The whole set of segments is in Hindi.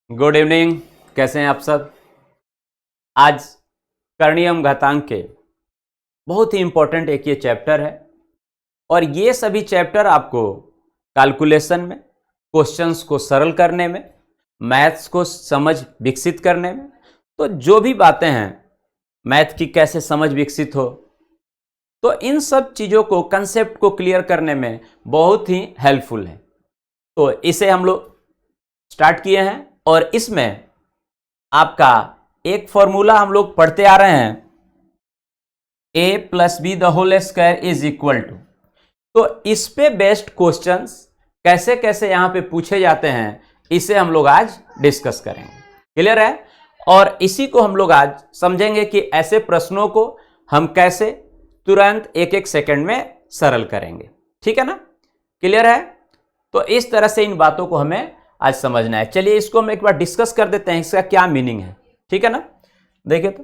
Good evening. कैसे हैं आप सब। आज करणीयम घातांक के बहुत ही इंपॉर्टेंट एक ये चैप्टर है और ये सभी चैप्टर आपको कैलकुलेशन में, क्वेश्चंस को सरल करने में, मैथ्स को समझ विकसित करने में, तो जो भी बातें हैं मैथ की कैसे समझ विकसित हो, तो इन सब चीज़ों को, कंसेप्ट को क्लियर करने में बहुत ही हेल्पफुल है। तो इसे हम लोग स्टार्ट किए हैं और इसमें आपका एक फॉर्मूला हम लोग पढ़ते आ रहे हैं, a plus B the whole square is equal to. तो इस पे बेस्ड क्वेश्चंस कैसे कैसे यहां पे पूछे जाते हैं, इसे हम लोग आज डिस्कस करेंगे। क्लियर है। और इसी को हम लोग आज समझेंगे कि ऐसे प्रश्नों को हम कैसे तुरंत एक एक सेकंड में सरल करेंगे। ठीक है ना। क्लियर है। तो इस तरह से इन बातों को हमें आज समझना है। चलिए इसको हम एक बार डिस्कस कर देते हैं, इसका क्या मीनिंग है। ठीक है ना। देखिए तो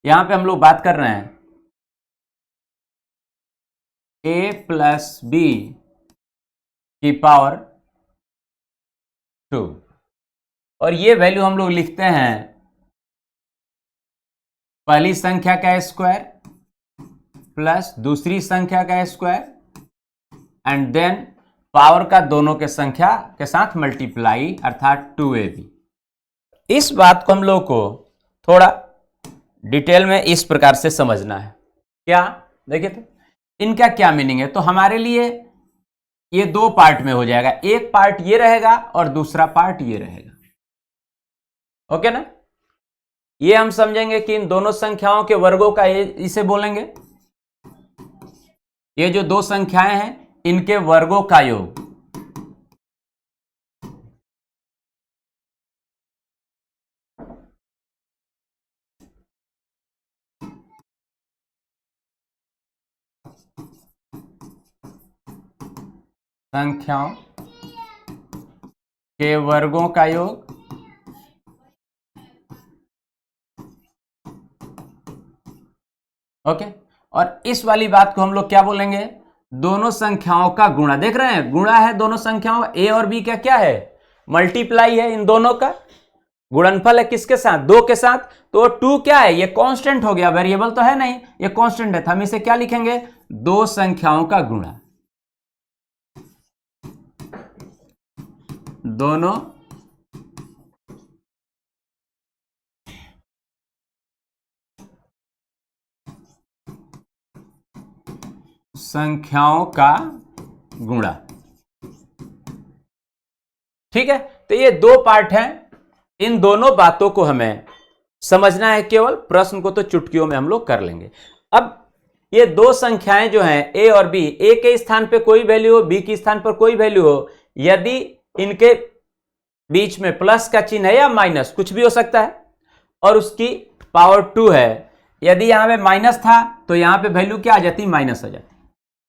यहां पे हम लोग बात कर रहे हैं a प्लस बी की पावर 2 और ये वैल्यू हम लोग लिखते हैं पहली संख्या का स्क्वायर प्लस दूसरी संख्या का स्क्वायर एंड देन पावर का दोनों के संख्या के साथ मल्टीप्लाई अर्थात 2ab। इस बात को हम लोग को थोड़ा डिटेल में इस प्रकार से समझना है। क्या देखिए तो इनका क्या मीनिंग है। तो हमारे लिए ये दो पार्ट में हो जाएगा, एक पार्ट ये रहेगा और दूसरा पार्ट ये रहेगा। ओके ना। ये हम समझेंगे कि इन दोनों संख्याओं के वर्गों का इसे बोलेंगे, ये जो दो संख्याएं हैं इनके वर्गों का योग। संख्याओं के वर्गों का योग ओके। और इस वाली बात को हम लोग क्या बोलेंगे, दोनों संख्याओं का गुणा। देख रहे हैं गुणा है दोनों संख्याओं, ए और बी का क्या है, मल्टीप्लाई है, इन दोनों का गुणनफल है किसके साथ, दो के साथ। तो 2 क्या है, ये कांस्टेंट हो गया, वेरिएबल तो है नहीं, ये कांस्टेंट है। तो हम इसे क्या लिखेंगे, दो संख्याओं का गुणा, दोनों संख्याओं का गुणा। ठीक है। तो ये दो पार्ट हैं, इन दोनों बातों को हमें समझना है। केवल प्रश्न को तो चुटकियों में हम लोग कर लेंगे। अब ये दो संख्याएं जो हैं ए और बी, ए के स्थान पे कोई वैल्यू हो, बी के स्थान पर कोई वैल्यू हो, यदि इनके बीच में प्लस का चिन्ह है या माइनस, कुछ भी हो सकता है, और उसकी पावर 2 है, यदि यहां पे माइनस था तो यहां पे वैल्यू क्या आ जाती, माइनस आ जाती।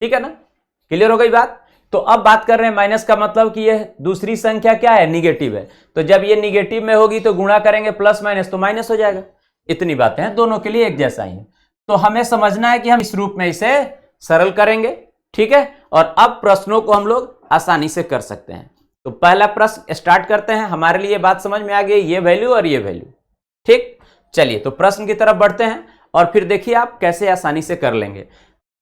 ठीक है ना। क्लियर हो गई बात। तो अब बात कर रहे हैं माइनस का मतलब कि ये दूसरी संख्या क्या है, निगेटिव है। तो जब ये निगेटिव में होगी तो गुणा करेंगे प्लस माइनस तो माइनस हो जाएगा। इतनी बातें हैं, दोनों के लिए एक जैसा ही है। तो हमें समझना है कि हम इस रूप में इसे सरल करेंगे। ठीक है। और अब प्रश्नों को हम लोग आसानी से कर सकते हैं। तो पहला प्रश्न स्टार्ट करते हैं। हमारे लिए बात समझ में आ गई, ये वैल्यू और ये वैल्यू। ठीक। चलिए तो प्रश्न की तरफ बढ़ते हैं और फिर देखिए आप कैसे आसानी से कर लेंगे।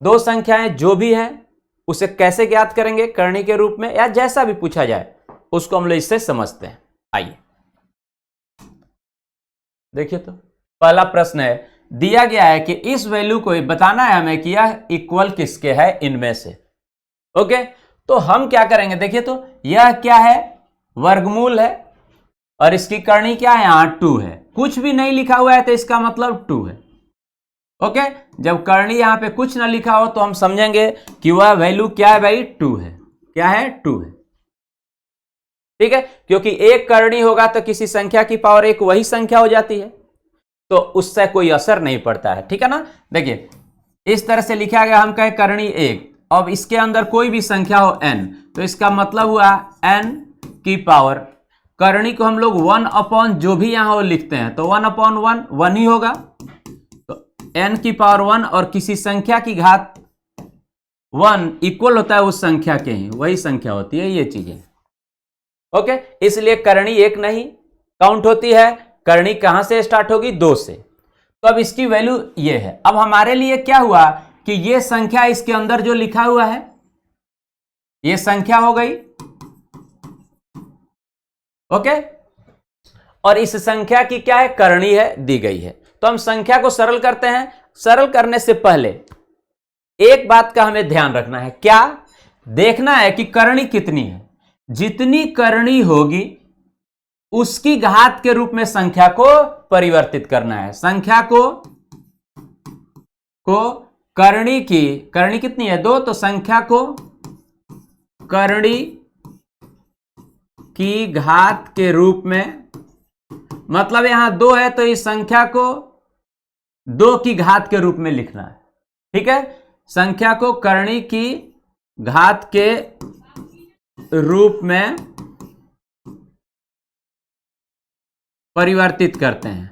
दो संख्याएं जो भी हैं उसे कैसे ज्ञात करेंगे, करनी के रूप में या जैसा भी पूछा जाए उसको हम लोग इससे समझते हैं। आइए देखिए तो पहला प्रश्न है, दिया गया है कि इस वैल्यू को बताना है हमें कि यह इक्वल किसके है इनमें से। ओके। तो हम क्या करेंगे, देखिए तो यह क्या है, वर्गमूल है और इसकी करनी क्या है, यहां 2 है। कुछ भी नहीं लिखा हुआ है तो इसका मतलब 2 है। ओके। जब करनी यहां पे कुछ ना लिखा हो तो हम समझेंगे कि वह वैल्यू क्या है भाई, 2 है। क्या है, 2 है। ठीक है। क्योंकि एक करनी होगा तो किसी संख्या की पावर 1 वही संख्या हो जाती है, तो उससे कोई असर नहीं पड़ता है। ठीक है ना। देखिए इस तरह से लिखा गया, हम कहें करनी 1, अब इसके अंदर कोई भी संख्या हो n, तो इसका मतलब हुआ n की पावर, करनी को हम लोग 1 अपॉन जो भी यहां हो लिखते हैं, तो 1 अपॉन 1 1 ही होगा। तो n की पावर 1 और किसी संख्या की घात 1 इक्वल होता है उस संख्या के ही, वही संख्या होती है ये चीजें। ओके, इसलिए करणी 1 नहीं काउंट होती है, करणी कहां से स्टार्ट होगी? 2 से। तो अब इसकी वैल्यू ये है। अब हमारे लिए क्या हुआ कि ये संख्या इसके अंदर जो लिखा हुआ है ये संख्या हो गई। ओके, और इस संख्या की क्या है? करणी है, दी गई है। तो हम संख्या को सरल करते हैं। सरल करने से पहले एक बात का हमें ध्यान रखना है। क्या देखना है कि करणी कितनी है। जितनी करणी होगी उसकी घात के रूप में संख्या को परिवर्तित करना है। संख्या को करणी कितनी है? 2, तो संख्या को करणी की घात के रूप में, मतलब यहां 2 है तो इस संख्या को 2 की घात के रूप में लिखना है। ठीक है, संख्या को करणी की घात के रूप में परिवर्तित करते हैं।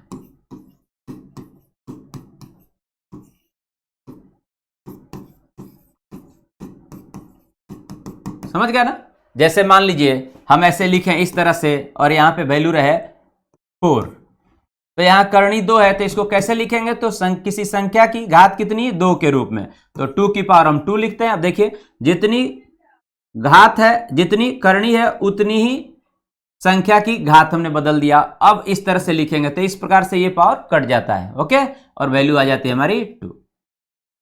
समझ गया ना? जैसे मान लीजिए हम ऐसे लिखें इस तरह से और यहां पे वैल्यू रहे 4, तो यहां करणी 2 है तो इसको कैसे लिखेंगे? तो किसी संख्या की घात कितनी? 2 के रूप में, तो 2 की पावर हम 2 लिखते हैं। अब देखिए जितनी घात है, जितनी करणी है उतनी ही संख्या की घात हमने बदल दिया। अब इस तरह से लिखेंगे तो इस प्रकार से ये पावर कट जाता है। ओके, और वैल्यू आ जाती है हमारी 2।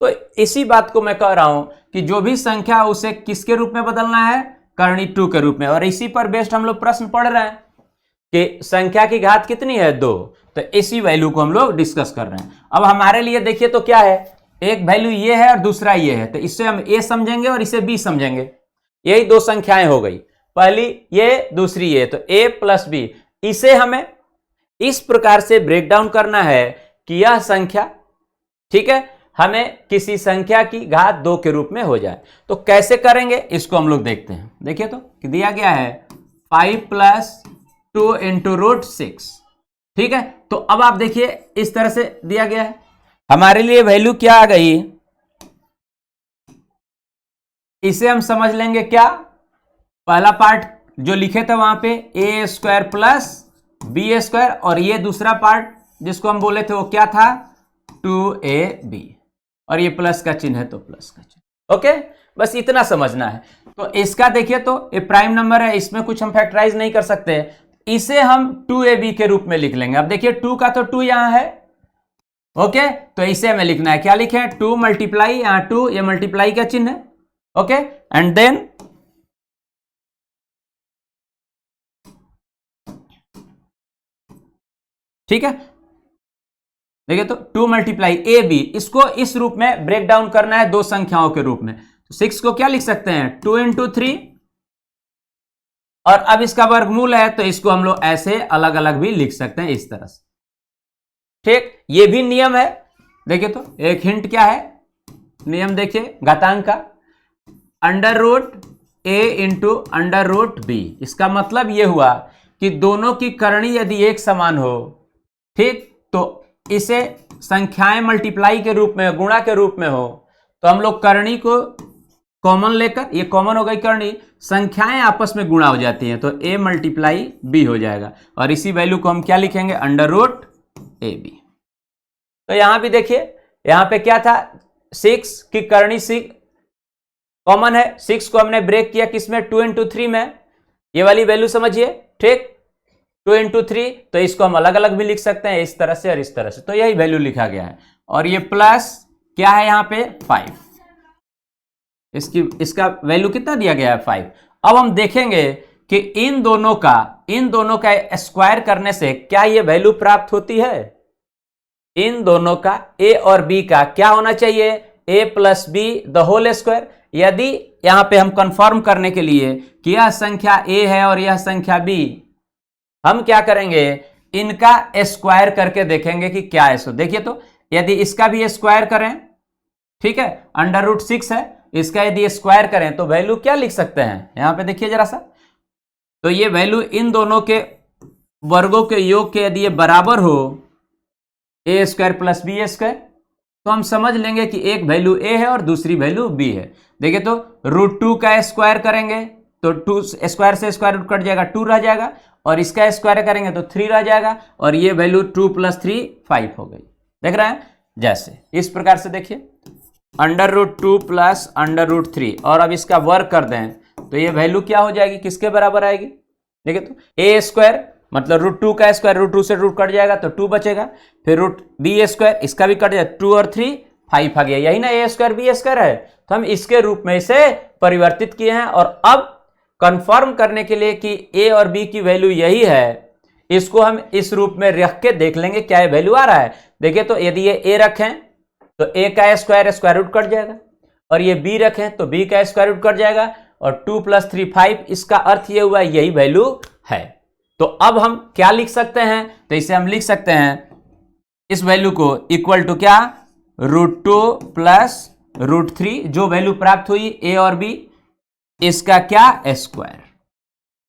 तो इसी बात को मैं कह रहा हूं कि जो भी संख्या उसे किसके रूप में बदलना है? करणी 2 के रूप में। और इसी पर बेस्ड हम लोग प्रश्न पढ़ रहे हैं कि संख्या की घात कितनी है? 2। तो इसी वैल्यू को हम लोग डिस्कस कर रहे हैं। अब हमारे लिए देखिए तो क्या है, एक वैल्यू ये है और दूसरा ये है, तो इससे हम a समझेंगे और इसे b समझेंगे। यही 2 संख्याएं हो गई, पहली ये दूसरी ये, तो a प्लस b। इसे हमें इस प्रकार से ब्रेक डाउन करना है कि यह संख्या, ठीक है, हमें किसी संख्या की घात 2 के रूप में हो जाए। तो कैसे करेंगे इसको हम लोग देखते हैं। देखिए तो कि दिया गया है 5 प्लस 2 इंटू रूट 6। ठीक है, तो अब आप देखिए इस तरह से दिया गया है, हमारे लिए वैल्यू क्या आ गई? इसे हम समझ लेंगे क्या? पहला पार्ट जो लिखे थे वहां पे ए स्क्वायर प्लस बी स्क्वायर, और ये दूसरा पार्ट जिसको हम बोले थे वो क्या था? 2ab, और ये प्लस का चिन्ह है तो प्लस का चिन्ह। ओके, बस इतना समझना है। तो इसका देखिए तो ये प्राइम नंबर है, इसमें कुछ हम फैक्टराइज नहीं कर सकते, इसे हम 2ab के रूप में लिख लेंगे। अब देखिए 2 का तो 2 यहां है। ओके, तो इसे हमें लिखना है, क्या लिखें? 2 मल्टीप्लाई, यहां 2, ये मल्टीप्लाई का चिन्ह है। ओके, एंड देन ठीक है, देखिए तो 2 मल्टीप्लाई ए बी, इसको इस रूप में ब्रेक डाउन करना है 2 संख्याओं के रूप में। तो 6 को क्या लिख सकते हैं? 2 इंटू 3, और अब इसका वर्गमूल है तो इसको हम लोग ऐसे अलग अलग भी लिख सकते हैं इस तरह से। ठीक, ये भी नियम है। देखिए तो एक हिंट क्या है नियम, देखिए घातांक का, अंडर रूट ए इंटू अंडर रूट बी। इसका मतलब यह हुआ कि दोनों की करणी यदि एक समान हो, ठीक, तो इसे संख्याएं मल्टीप्लाई के रूप में, गुणा के रूप में हो, तो हम लोग करणी को कॉमन लेकर, ये कॉमन हो गई करणी, संख्याएं आपस में गुणा हो जाती हैं तो a मल्टीप्लाई b हो जाएगा, और इसी वैल्यू को हम क्या लिखेंगे? Under root A B. तो यहां भी देखिए, यहां पे क्या था? 6 की करणी 6 कॉमन है, 6 को हमने ब्रेक किया किसमें? 2 इंटू 3 में। ये वाली वैल्यू समझिए, ठीक, 2 इंटू 3, तो इसको हम अलग अलग भी लिख सकते हैं इस तरह से और इस तरह से, तो यही वैल्यू लिखा गया है। और ये प्लस क्या है यहां पे? 5। इसका वैल्यू कितना दिया गया है? 5। अब हम देखेंगे कि इन दोनों का स्क्वायर करने से क्या ये वैल्यू प्राप्त होती है? इन दोनों का a और b का क्या होना चाहिए? a plus B the whole square. यदि यहां पे हम कंफर्म करने के लिए कि यह संख्या a है और यह संख्या b, हम क्या करेंगे? इनका स्क्वायर करके देखेंगे कि क्या है। सो देखिए तो यदि इसका भी स्क्वायर करें, ठीक है, अंडर रूट 6 है, इसका यदि स्क्वायर करें तो वैल्यू क्या लिख सकते हैं? यहां पे देखिए जरा सा, तो ये वैल्यू इन दोनों के वर्गों के योग के यदि ये बराबर हो, ए स्क्वायर प्लस बी स्क्वायर, तो हम समझ लेंगे कि एक वैल्यू ए है और दूसरी वैल्यू बी है। देखिए तो √2 का स्क्वायर करेंगे तो 2 स्क्वायर से स्क्वायर रूट कट जाएगा, 2 रह जाएगा, और इसका स्क्वायर करेंगे तो 3 रह जाएगा, और ये वैल्यू 2 + 3 5 हो गई। देख रहे हैं, जैसे इस प्रकार से देखिए √2 + √3, और अब इसका वर्क कर दें तो ये वैल्यू क्या हो जाएगी, किसके बराबर आएगी। देखिए तो ए स्क्वायर मतलब √2 का स्क्वायर, √2 से रूट कट जाएगा तो 2 बचेगा, फिर √b², इसका भी कट जाएगा, 2 और 3 5 आ गया, यही ना a² b² है। तो हम इसके रूप में इसे परिवर्तित किए हैं, और अब कंफर्म करने के लिए कि a और b की वैल्यू यही है, इसको हम इस रूप में रख के देख लेंगे क्या ये वैल्यू आ रहा है। देखिए तो यदि ये a रखें तो a का स्क्वायर रूट कट जाएगा, और ये b रखें तो b का स्क्वायर रूट कट जाएगा, और 2 + 3 5, इसका अर्थ ये हुआ यही वैल्यू है। तो अब हम क्या लिख सकते हैं, तो इसे हम लिख सकते हैं इस वैल्यू को इक्वल टू क्या, √2 + √3, जो वैल्यू प्राप्त हुई a और b, इसका क्या स्क्वायर।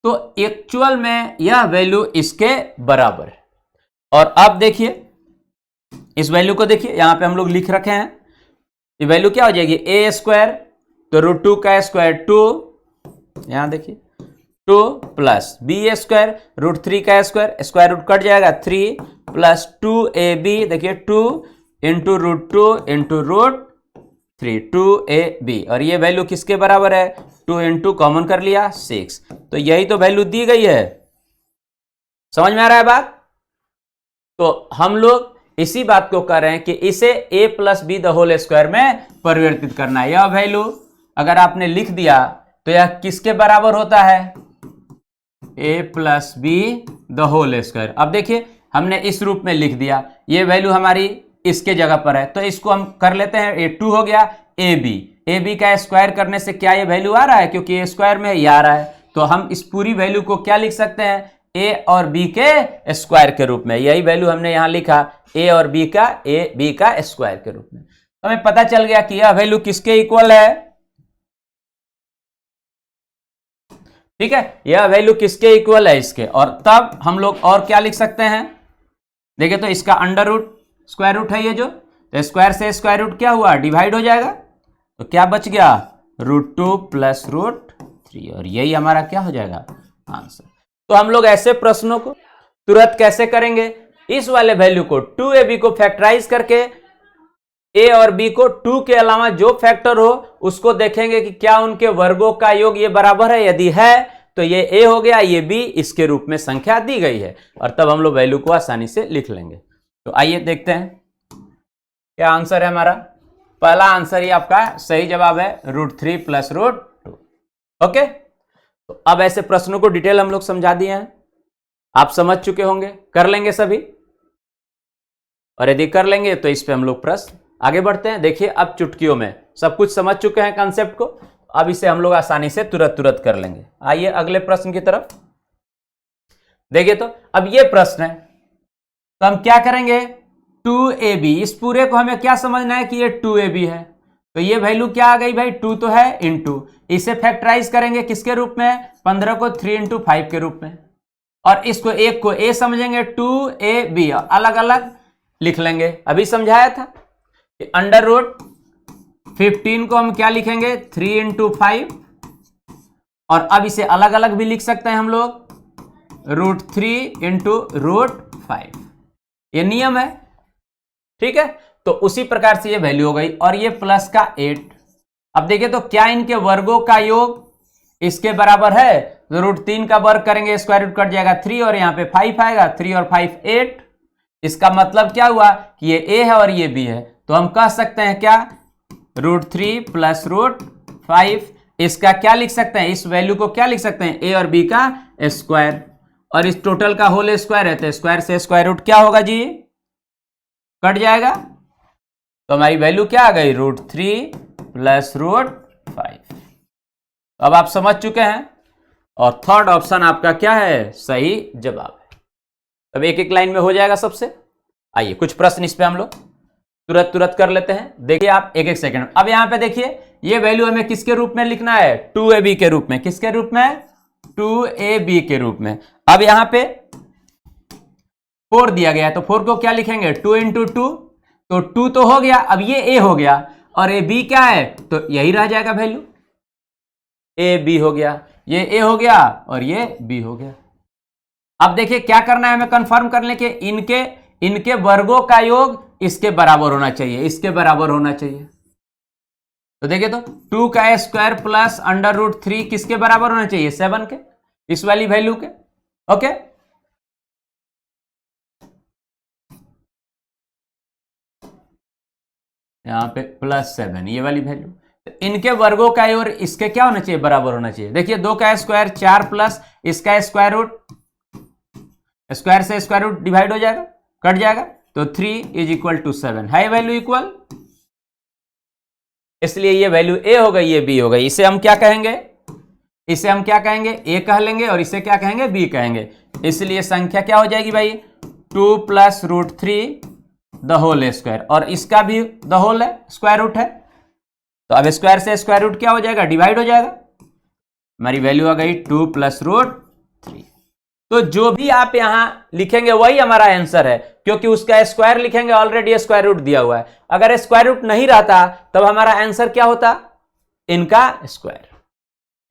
तो एक्चुअल में यह वैल्यू इसके बराबर है। और अब देखिए इस वैल्यू को, देखिए यहां पे हम लोग लिख रखे हैं, ये वैल्यू क्या हो जाएगी, a² तो √2 का स्क्वायर 2, यहां देखिए 2 + b² √3 का स्क्वायर रूट कट जाएगा 3 + 2ab, देखिए 2 × √2 × √3 2ab, और ये वैल्यू किसके बराबर है, 2 × कॉमन कर लिया 6, तो यही तो वैल्यू दी गई है। समझ में आ रहा है बात। तो हम लोग इसी बात को कर रहे हैं कि इसे a + b² में परिवर्तित करना है। यह वैल्यू अगर आपने लिख दिया तो यह किसके बराबर होता है, a + b²। अब देखिए हमने इस रूप में लिख दिया, ये वैल्यू हमारी इसके जगह पर है, तो इसको हम कर लेते हैं, ये 2 हो गया, ab का स्क्वायर करने से क्या ये वैल्यू आ रहा है, क्योंकि a स्क्वायर में ये आ रहा है, तो हम इस पूरी वैल्यू को क्या लिख सकते हैं, a और b के स्क्वायर के रूप में। यही वैल्यू हमने यहां लिखा, a और b का स्क्वायर के रूप में। तो हमें पता चल गया कि यह वैल्यू किसके इक्वल है, ठीक है, यह वैल्यू किसके इक्वल है, इसके। और तब हम लोग और क्या लिख सकते हैं, देखिए तो इसका स्क्वायर रूट है ये जो, तो स्क्वायर से स्क्वायर रूट क्या हुआ, डिवाइड हो जाएगा, तो क्या बच गया, √2 + √3, और यही हमारा क्या हो जाएगा, आंसर। तो हम लोग ऐसे प्रश्नों को तुरंत कैसे करेंगे, इस वाले वैल्यू को 2ab को फैक्टराइज करके a और b को 2 के अलावा जो फैक्टर हो उसको देखेंगे कि क्या उनके वर्गों का योग ये बराबर है, यदि है तो ये a हो गया, ये b इसके रूप में संख्या दी गई है, और तब हम लोग वैल्यू को आसानी से लिख लेंगे। तो आइए देखते हैं क्या आंसर है हमारा। पहला आंसर ही आपका सही जवाब है, √3 + √2। ओके, तो अब ऐसे प्रश्नों को डिटेल हम लोग समझा दिए हैं, आप समझ चुके होंगे, कर लेंगे सभी, और यदि कर लेंगे तो इस पे हम लोग प्रश्न आगे बढ़ते हैं। देखिए अब चुटकियों में सब कुछ समझ चुके हैं कंसेप्ट को, अब इसे हम लोग आसानी से तुरंत कर लेंगे। आइए अगले प्रश्न की तरफ। देखिए तो अब ये प्रश्न है, तो हम क्या करेंगे, 2ab, इस पूरे को हमें क्या समझना है कि ये 2ab है, तो ये वैल्यू क्या आ गई भाई, 2 तो है, इंटू इसे फैक्टराइज करेंगे किसके रूप में, 15 को 3 × 5 के रूप में, और इसको एक को a समझेंगे, 2ab अलग अलग लिख लेंगे। अभी समझाया था √15 को हम क्या लिखेंगे, 3 × 5, और अब इसे अलग अलग भी लिख सकते हैं हम लोग, √3 × √5, ये नियम है, ठीक है। तो उसी प्रकार से ये वैल्यू हो गई, और ये प्लस का 8। अब देखिए तो क्या इनके वर्गों का योग इसके बराबर है, तो √3 का वर्ग करेंगे, स्क्वायर रूट कट जाएगा 3, और यहाँ पे 5 आएगा, 3 और 5 8। इसका मतलब क्या हुआ कि ये a है और ये b है, तो हम कह सकते हैं क्या, √3 + √5, इसका क्या लिख सकते हैं, इस वैल्यू को क्या लिख सकते हैं, a और b का स्क्वायर, और इस टोटल का होल स्क्वायर है, तो स्क्वायर से स्क्वायर रूट क्या होगा जी, कट जाएगा, तो हमारी वैल्यू क्या आ गई, √3 + √5। अब आप समझ चुके हैं, और थर्ड ऑप्शन आपका क्या है, सही जवाब है। अब एक एक लाइन में हो जाएगा सबसे। आइए कुछ प्रश्न इस पे हम लोग तुरंत कर लेते हैं। देखिए आप एक एक सेकंड। अब यहां पे देखिए ये वैल्यू हमें किसके रूप में लिखना है, 2ab के रूप में। किसके रूप में, 2ab के रूप में। अब यहां पे 4 दिया गया है, तो 4 को क्या लिखेंगे, 2 × 2, तो 2 तो हो गया, अब ये a हो गया और ए बी क्या है, तो यही रह जाएगा वैल्यू, ए बी हो गया, ये a हो गया और ये b हो गया। अब देखिए क्या करना है हमें कंफर्म करने के, इनके वर्गों का योग इसके बराबर होना चाहिए, इसके बराबर होना चाहिए। तो देखिए तो 2 का स्क्वायर प्लस √3 किसके बराबर होना चाहिए, 7 के, इस वाली वैल्यू के। ओके, यहां पे +7 ये वाली वैल्यू, तो इनके वर्गों का और इसके क्या होना चाहिए, बराबर होना चाहिए। देखिए 2 का स्क्वायर 4 प्लस इसका स्क्वायर रूट, स्क्वायर से स्क्वायर रूट डिवाइड हो जाएगा, कट जाएगा, तो 3 = 7 है वैल्यू इक्वल, इसलिए ये वैल्यू a हो गई, ये b हो गई। इसे हम क्या कहेंगे, इसे हम क्या कहेंगे, a कह लेंगे और इसे क्या कहेंगे, b कहेंगे। इसलिए संख्या क्या हो जाएगी भाई, 2 + √3 द होल स्क्वायर, और इसका भी द होल है, स्क्वायर रूट है, तो अब स्क्वायर से स्क्वायर रूट क्या हो जाएगा, डिवाइड हो जाएगा। हमारी वैल्यू आ गई 2 + √3। तो जो भी आप यहां लिखेंगे वही हमारा आंसर है, क्योंकि उसका स्क्वायर लिखेंगे, ऑलरेडी स्क्वायर रूट दिया हुआ है। अगर स्क्वायर रूट नहीं रहता तब हमारा आंसर क्या होता, इनका स्क्वायर।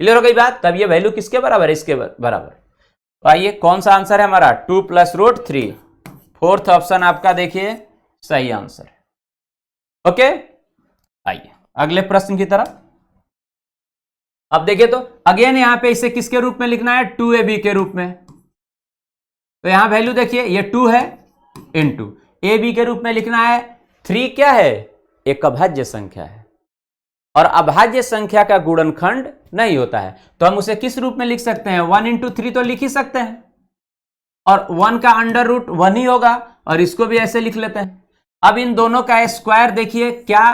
क्लियर हो गई बात, तब ये वैल्यू किसके बराबर है, इसके बराबर। तो आइए कौन सा आंसर है हमारा, 2 + √3, फोर्थ ऑप्शन आपका देखिए सही आंसर है। ओके, आइए अगले प्रश्न की तरफ। अब देखिए तो अगेन यहां पे इसे किसके रूप में लिखना है, 2ab के रूप में। तो यहां वैल्यू देखिए ये 2 है इंटू ab के रूप में लिखना है। 3 क्या है, एक अभाज्य संख्या है और अभाज्य संख्या का गुणनखंड नहीं होता है, तो हम उसे किस रूप में लिख सकते हैं, 1 × 3 तो लिख ही सकते हैं, और 1 का अंडर रूट 1 ही होगा, और इसको भी ऐसे लिख लेते हैं। अब इन दोनों का स्क्वायर देखिए क्या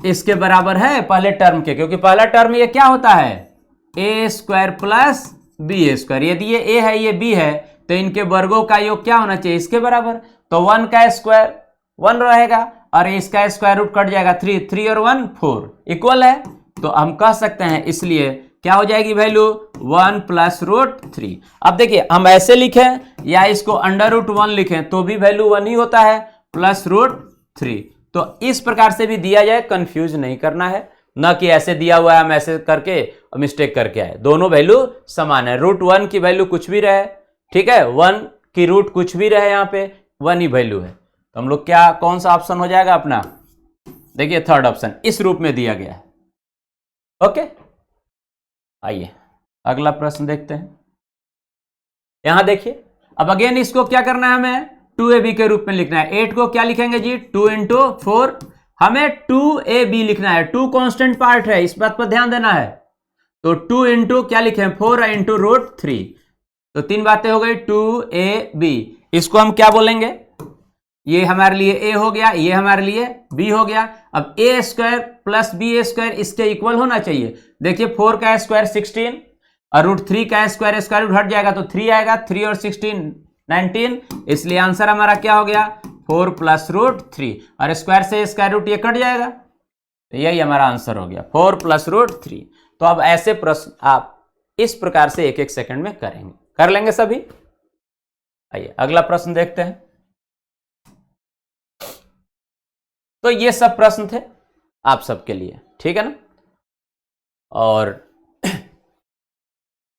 इसके बराबर है पहले टर्म के, क्योंकि पहला टर्म ये क्या होता है, a² + b²। यदि ये a है ये b है तो इनके वर्गों का योग क्या होना चाहिए, इसके बराबर। तो 1 का स्क्वायर 1 रहेगा और इसका स्क्वायर रूट कट जाएगा, 3 और 1 4 इक्वल है, तो हम कह सकते हैं, इसलिए क्या हो जाएगी वैल्यू 1 + √3। अब देखिए हम ऐसे लिखें या इसको अंडर रूट 1 लिखें तो भी वैल्यू 1 ही होता है, +√3। तो इस प्रकार से भी दिया जाए, कंफ्यूज नहीं करना है, न कि ऐसे दिया हुआ है हम ऐसे करके मिस्टेक करके आए। दोनों वैल्यू समान है, √1 की वैल्यू कुछ भी रहे, ठीक है, 1 की रूट कुछ भी रहे, यहाँ पे 1 ही वैल्यू है। तो हम लोग क्या, कौन सा ऑप्शन हो जाएगा अपना, देखिए थर्ड ऑप्शन इस रूप में दिया गया है। ओके, आइए अगला प्रश्न देखते हैं। यहां देखिए अब अगेन इसको क्या करना है, हमें 2ab के रूप में लिखना है। 8 को क्या लिखेंगे जी, 2 × 4, हमें 2ab लिखना है, 2 कांस्टेंट पार्ट है, इस बात पर ध्यान देना है। तो 2 × क्या लिखें, 4 × √3, तो 3 बातें हो गई, 2ab। इसको हम क्या बोलेंगे, ये हमारे लिए a हो गया, ये हमारे लिए b हो गया। अब a² + b² इसके इक्वल होना चाहिए। देखिए 4 का स्क्वायर 16 और √3 का स्क्वायर रूट हट जाएगा तो 3 आएगा, 3 और 16 19, इसलिए आंसर हमारा क्या हो गया, 4 + √3, और स्क्वायर से स्क्वायर रूट ये कट जाएगा, तो यही हमारा आंसर हो गया 4 + √3। तो अब ऐसे प्रश्न आप इस प्रकार से एक एक सेकंड में करेंगे, कर लेंगे सभी। आइए अगला प्रश्न देखते हैं। तो ये सब प्रश्न थे आप सबके लिए, ठीक है ना, और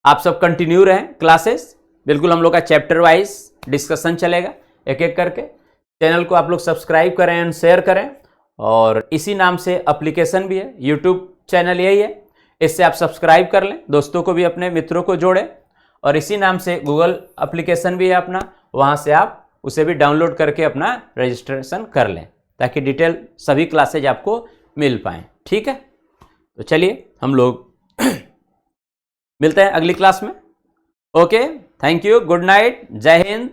आप सब कंटिन्यू रहें क्लासेस, बिल्कुल हम लोग का चैप्टर वाइज डिस्कशन चलेगा एक एक करके। चैनल को आप लोग सब्सक्राइब करें एंड शेयर करें, और इसी नाम से एप्लीकेशन भी है, यूट्यूब चैनल यही है, इससे आप सब्सक्राइब कर लें, दोस्तों को भी अपने मित्रों को जोड़ें, और इसी नाम से गूगल एप्लीकेशन भी है अपना, वहाँ से आप उसे भी डाउनलोड करके अपना रजिस्ट्रेशन कर लें, ताकि डिटेल सभी क्लासेज आपको मिल पाएँ, ठीक है। तो चलिए हम लोग मिलते हैं अगली क्लास में। Okay, thank you, good night, जय हिंद।